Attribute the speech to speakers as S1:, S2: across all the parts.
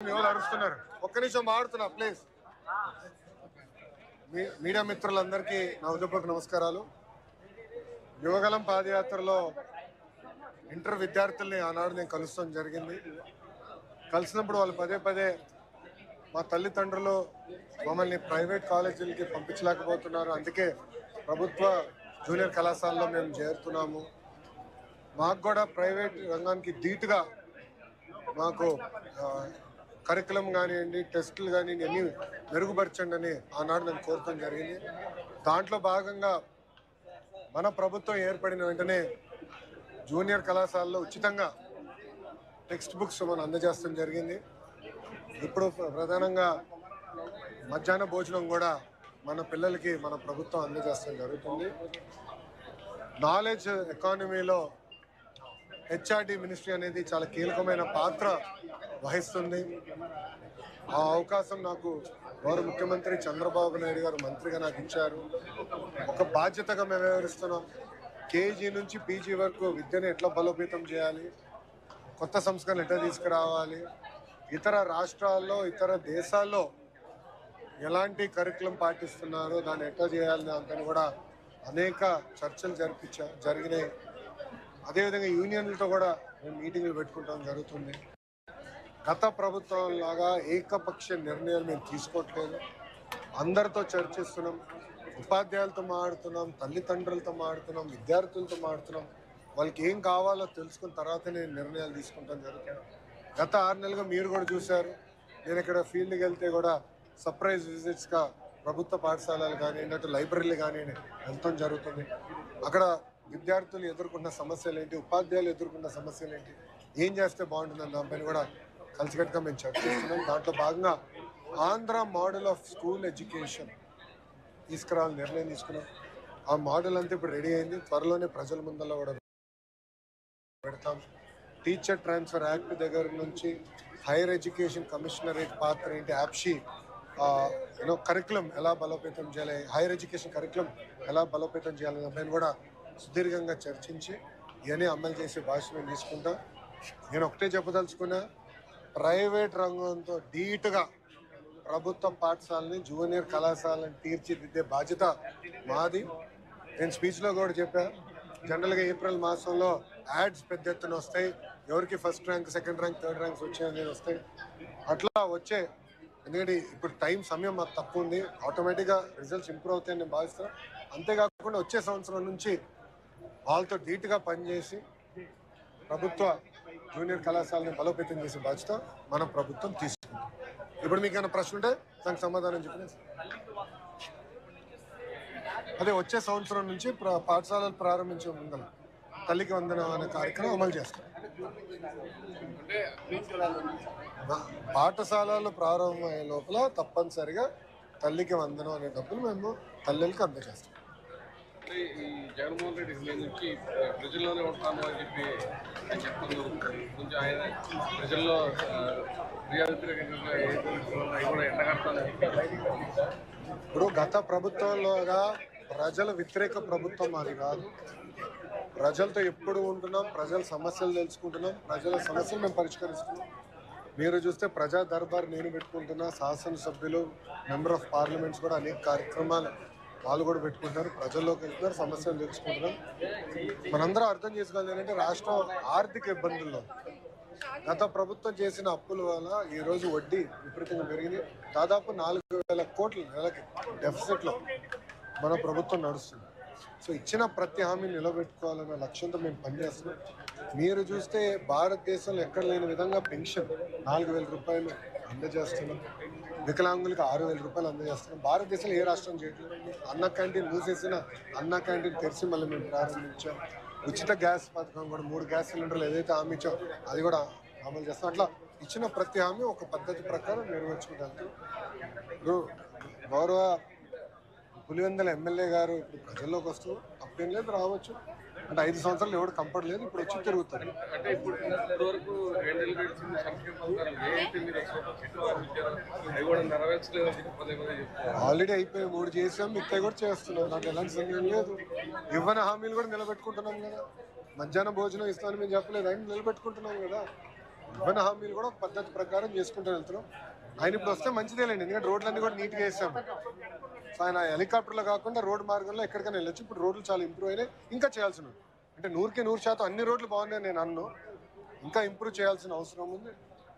S1: అరుస్తున్నారు. ఒక్క నిమిషం మాడుతున్నా ప్లీజ్. మీడియా మిత్రులందరికీ నా ఉదయపూర్వక నమస్కారాలు. యువగలం పాదయాత్రలో ఇంటర్ విద్యార్థుల్ని ఆనాడు నేను కలుస్తాం జరిగింది. కలిసినప్పుడు వాళ్ళు పదే పదే మా తల్లిదండ్రులు మమ్మల్ని ప్రైవేట్ కాలేజీలకి పంపించలేకపోతున్నారు, అందుకే ప్రభుత్వ జూనియర్ కళాశాలలో మేము చేరుతున్నాము, మాకు కూడా ప్రైవేట్ రంగానికి ధీటుగా మాకు కరికులం కానివ్వండి, టెస్టులు కానివ్వండి అన్నీ మెరుగుపరచండి అని ఆనాడు నేను కోరటం జరిగింది. దాంట్లో భాగంగా మన ప్రభుత్వం ఏర్పడిన వెంటనే జూనియర్ కళాశాలలో ఉచితంగా టెక్స్ట్ బుక్స్ మనం అందజేస్తాం జరిగింది. ఇప్పుడు ప్రధానంగా మధ్యాహ్న భోజనం కూడా మన పిల్లలకి మన ప్రభుత్వం అందజేస్తాం జరుగుతుంది. నాలెడ్జ్ ఎకానమీలో హెచ్ఆర్డి మినిస్ట్రీ అనేది చాలా కీలకమైన పాత్ర వహిస్తుంది. ఆ అవకాశం నాకు గౌరవ ముఖ్యమంత్రి చంద్రబాబు నాయుడు గారు మంత్రిగా నాకు ఇచ్చారు. ఒక బాధ్యతగా మేము వ్యవహరిస్తున్నాం. కేజీ నుంచి పీజీ వరకు విద్యను ఎట్లా బలోపేతం చేయాలి, కొత్త సంస్కరణలు ఎట్లా తీసుకురావాలి, ఇతర రాష్ట్రాల్లో ఇతర దేశాల్లో ఎలాంటి కరికులం పాటిస్తున్నారో దాన్ని ఎట్లా చేయాలని దాంతో కూడా అనేక చర్చలు జరిగినాయి. అదేవిధంగా యూనియన్లతో కూడా మేము మీటింగ్లు పెట్టుకుంటాం జరుగుతుంది. గత ప్రభుత్వం లాగా ఏకపక్ష నిర్ణయాలు మేము తీసుకోవట్లేదు, అందరితో చర్చిస్తున్నాం, ఉపాధ్యాయులతో మాట్లాడుతున్నాం, తల్లిదండ్రులతో మాట్లాడుతున్నాం, విద్యార్థులతో మాట్లాడుతున్నాం. వాళ్ళకి ఏం కావాలో తెలుసుకున్న తర్వాతనే నిర్ణయాలు తీసుకుంటాం జరుగుతుంది. గత 6 నెలలుగా మీరు కూడా చూశారు, నేను ఇక్కడ ఫీల్డ్కి వెళ్తే కూడా సర్ప్రైజ్ విజిట్స్గా ప్రభుత్వ పాఠశాలలు కానీ అటు లైబ్రరీలు కానీ వెళ్తాం జరుగుతుంది. అక్కడ విద్యార్థులు ఎదుర్కొన్న సమస్యలు ఏంటి, ఉపాధ్యాయులు ఎదుర్కొన్న సమస్యలు ఏంటి, ఏం చేస్తే బాగుంటుందని దానిపైన కూడా కలిసికట్టుగా మేము చర్చిస్తున్నాం. దాంట్లో భాగంగా Andhra model of school education తీసుకురావాలని నిర్ణయం తీసుకున్నాం. ఆ మోడల్ అంతా ఇప్పుడు రెడీ అయింది, త్వరలోనే ప్రజల ముందర కూడా పెడతాం. టీచర్ ట్రాన్స్ఫర్ యాక్ట్ దగ్గర నుంచి హైయర్ ఎడ్యుకేషన్ కమిషనరేట్ పాత్ర ఏంటి, యాప్షీ కరికులం ఎలా బలోపేతం చేయాలి, హైయర్ ఎడ్యుకేషన్ కరికులం ఎలా బలోపేతం చేయాలనే దానిపైన కూడా సుదీర్ఘంగా చర్చించి ఇవన్నీ అమలు చేసే భాష మేము తీసుకుంటాం. నేను ఒకటే చెప్పదలుచుకున్నా, ప్రైవేట్ రంగంతో ధీటుగా ప్రభుత్వ పాఠశాలని జూనియర్ కళాశాలను తీర్చిదిద్దే బాధ్యత మాది. నేను స్పీచ్లో కూడా చెప్పా, జనరల్గా ఏప్రిల్ మాసంలో యాడ్స్ పెద్ద ఎత్తున వస్తాయి, ఎవరికి first rank, second rank, third ranks వచ్చాయనేది వస్తాయి. అట్లా వచ్చే, ఎందుకంటే ఇప్పుడు సమయం మాకు తక్కువ ఉంది, ఆటోమేటిక్గా రిజల్ట్స్ ఇంప్రూవ్ అవుతాయని నేను భావిస్తాను. అంతేకాకుండా వచ్చే సంవత్సరం నుంచి వాళ్ళతో ధీటుగా పనిచేసి ప్రభుత్వ జూనియర్ కళాశాలని బలోపేతం చేసే బాధ్యత మన ప్రభుత్వం తీసుకుంది. ఇప్పుడు మీకు ఏమైనా ప్రశ్న ఉంటే దానికి సమాధానం చెప్పిన అదే వచ్చే సంవత్సరం నుంచి పాఠశాలలు ప్రారంభించే ముందర తల్లికి వందనం అనే కార్యక్రమం అమలు చేస్తాం. పాఠశాలలు ప్రారంభమయ్యే లోపల తప్పనిసరిగా తల్లికి వందనం అనే డబ్బులు మేము తల్లికి అందజేస్తాం.
S2: ఈ జగన్మోహన్ రెడ్డి నుంచి ప్రజల్లోనే ఉంటాను అని చెప్పి చెప్తున్నారు. కొంచెం ఆయన ప్రజల్లో
S1: ఇప్పుడు గత ప్రభుత్వంలోగా ప్రజల వ్యతిరేక ప్రభుత్వం అది కాదు. ప్రజలతో ఎప్పుడు ఉంటున్నాం, ప్రజల సమస్యలు తెలుసుకుంటున్నాం, ప్రజల సమస్యలు మేము పరిష్కరిస్తున్నాం. మీరు చూస్తే ప్రజా దర్బార్ నేను పెట్టుకుంటున్నా, శాసనసభ్యులు, మెంబర్ ఆఫ్ పార్లమెంట్స్ కూడా అనేక కార్యక్రమాలు వాళ్ళు కూడా పెట్టుకుంటారు, ప్రజల్లోకి వెళ్తున్నారు, సమస్యలు తెలుసుకుంటున్నాం. మనందరం అర్థం చేసుకోవాలి ఏంటంటే రాష్ట్రం ఆర్థిక ఇబ్బందుల్లో గత ప్రభుత్వం చేసిన అప్పుల వల్ల ఈరోజు వడ్డీ విపరీతంగా పెరిగింది. దాదాపు 4,000 కోట్ల నెలకి డెఫిసిట్లో మన ప్రభుత్వం నడుస్తుంది. సో ఇచ్చిన ప్రతి హామీని నిలబెట్టుకోవాలన్న లక్ష్యంతో మేము పనిచేస్తున్నాం. మీరు చూస్తే భారతదేశంలో ఎక్కడ లేని విధంగా పెన్షన్ 4,000 రూపాయలు అందజేస్తున్నాం, వికలాంగులకు 6,000 రూపాయలు అందజేస్తున్నాం. భారతదేశంలో ఏ రాష్ట్రం చేయట్లేదు. అన్న క్యాంటీన్ మూసేసిన అన్న క్యాంటీన్ తెరిచి మళ్ళీ మేము ప్రారంభించాం. ఉచిత గ్యాస్ పథకం కూడా 3 గ్యాస్ సిలిండర్లు ఏదైతే హామీ ఇచ్చాం అది కూడా అమలు చేస్తాం. అట్లా ఇచ్చిన ప్రతి హామీ ఒక పద్ధతి ప్రకారం నెరవేర్చుకుంటాం. ఇప్పుడు గౌరవ పులివెందుల ఎమ్మెల్యే గారు ఇప్పుడు ప్రజల్లోకి వస్తూ తప్పేం లేదు, రావచ్చు అంటే 5 సంవత్సరాలు ఎవరు కంఫర్ట్ లేదు, ఇప్పుడు వచ్చి తిరుగుతారు.
S2: అంటే ఇప్పుడు వరకు
S1: ఆల్రెడీ అయిపోయి 3 చేసాం, మిగతా కూడా చేస్తున్నాం. నాకు ఎలాంటి సందేహం లేదు. ఇవ్వని హామీలు కూడా నిలబెట్టుకుంటున్నాం కదా. మధ్యాహ్న భోజనం ఇస్తానని మేము చెప్పలేదు, ఆయన నిలబెట్టుకుంటున్నాం కదా. ఇవ్వని హామీలు కూడా ఒక పద్ధతి ప్రకారం చేసుకుంటూ వెళ్తున్నాం. ఆయన ఇప్పుడు వస్తే మంచిదేలేండి, ఎందుకంటే రోడ్లన్నీ కూడా నీట్గా వేసాం. సో ఆయన హెలికాప్టర్లో కాకుండా రోడ్డు మార్గంలో ఎక్కడికైనా వెళ్ళొచ్చు. ఇప్పుడు రోడ్లు చాలా ఇంప్రూవ్ అయినాయి, ఇంకా చేయాల్సిన ఉంది. అంటే 100% అన్ని రోడ్లు బాగున్నాయి నేను అన్ను, ఇంకా ఇంప్రూవ్ చేయాల్సిన అవసరం ఉంది.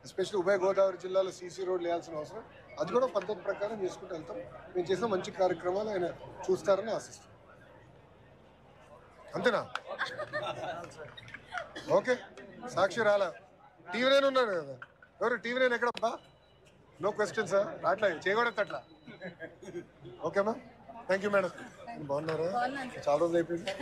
S1: ఎస్పెషల్లీ ఉభయ గోదావరి జిల్లాలో సీసీ రోడ్లు వేయాల్సిన అవసరం, అది కూడా పద్ధతి ప్రకారం చేసుకుంటూ వెళ్తాం. మేము చేసిన మంచి కార్యక్రమాలు ఆయన చూస్తారని ఆశిస్తాం. అంతేనా? ఓకే, సాక్షి రాలా, టీవీ నైన్ ఉన్నాడు కదా. ఎవరు టీవీ నైన్ ఎక్కడబ్బా? నో క్వశ్చన్ సార్, అట్లా చేయకూడదు అట్లా. ఓకేమా, థ్యాంక్ యూ మేడం. బాగున్నారా? చాలా రోజులు అయిపోయింది.